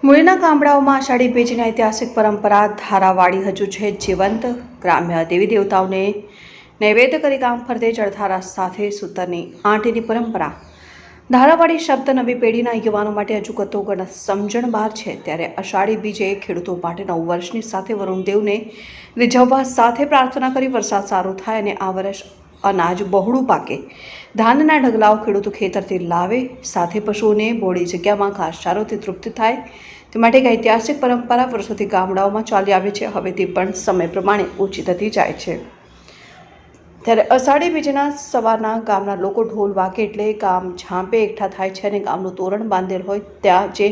મૂળના ગામડાઓમાં આષાઢી બીજની ઐતિહાસિક પરંપરા ધારાવાળી હજુ છે જીવંત. ગ્રામ્ય દેવી દેવતાઓને નૈવેદ્ય કરી ગામ ફરતે જળધારા સાથે સૂતરની આંટીની પરંપરા. ધારાવાળી શબ્દ નવી પેઢીના યુવાનો માટે હજુ કતોગણ સમજણ બહાર છે. ત્યારે આષાઢી બીજે ખેડૂતો માટે નવું વર્ષની સાથે વરુણદેવને રીઝવવા સાથે પ્રાર્થના કરી વરસાદ સારો થાય અને આ વર્ષ અનાજ બહોળું પાકે, ધાનના ઢગલાઓ ખેડૂતો ખેતરથી લાવે, સાથે પશુઓને બોળી જગ્યામાં ઘાસચારોથી તૃપ્ત થાય તે માટે એક ઐતિહાસિક પરંપરા વર્ષોથી ગામડાઓમાં ચાલી આવી છે. હવે તે પણ સમય પ્રમાણે ઓછી થતી જાય છે. ત્યારે અષાઢી બીજના સવારના ગામના લોકો ઢોલ વાગે એટલે ગામ ઝાંપે એકઠા થાય છે અને ગામનું તોરણ બાંધેલ હોય ત્યાં જે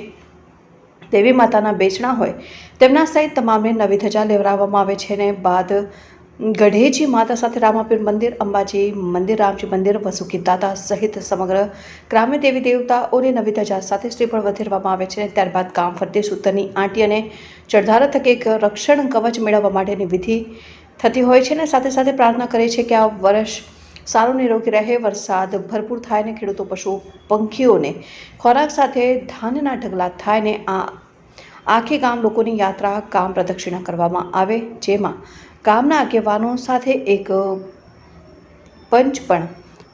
દેવી માતાના બેસણા હોય તેમના સહિત તમામને નવી ધજા લેવડાવવામાં આવે છે. અને બાદ ગઢેજી માતા સાથે રામાપીર મંદિર, અંબાજી મંદિર, રામજી મંદિર, વસુકી દાતા સહિત સમગ્ર ગ્રામ્ય દેવી દેવતાઓને નવી ધજા સાથે શ્રીફળ વધેરવામાં આવે છે. ત્યારબાદ ગામ ફરતે સૂતરની આંટી અને જળધારા થકી એક રક્ષણ કવચ મેળવવા માટેની વિધિ થતી હોય છે અને સાથે સાથે પ્રાર્થના કરે છે કે આ વર્ષ સારું નિરોગી રહે, વરસાદ ભરપૂર થાય અને ખેડૂતો, પશુ, પંખીઓને ખોરાક સાથે ધાનના ઢગલા થાય ને આખી ગામ લોકોની યાત્રા ગામ પ્રદક્ષિણા કરવામાં આવે, જેમાં ગામના આગેવાનો સાથે એક પંચ પણ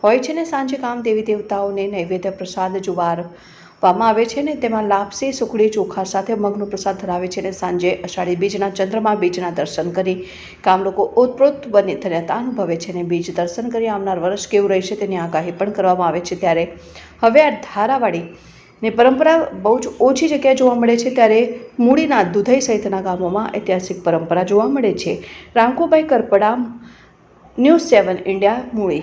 હોય છે ને સાંજે ગામ દેવી દેવતાઓને નૈવેદ્ય પ્રસાદ જુવારવામાં આવે છે ને તેમાં લાપસી, સુખડી, ચોખા સાથે મગનો પ્રસાદ ધરાવે છે. અને સાંજે અષાઢી બીજના ચંદ્રમા બીજના દર્શન કરી ગામ લોકો ઓતપ્રોત બની ધન્યતા અનુભવે છે અને બીજ દર્શન કરી આવનાર વર્ષ કેવું રહેશે તેની આગાહી પણ કરવામાં આવે છે. ત્યારે હવે આ ધારાવાળી ને પરંપરા બહુ જ ઓછી જગ્યાએ જોવા મળે છે. ત્યારે મૂળીના દુધઈ સહિતના ગામોમાં ઐતિહાસિક પરંપરા જોવા મળે છે. Ramkubhai Karpada, news 7 India, Muli.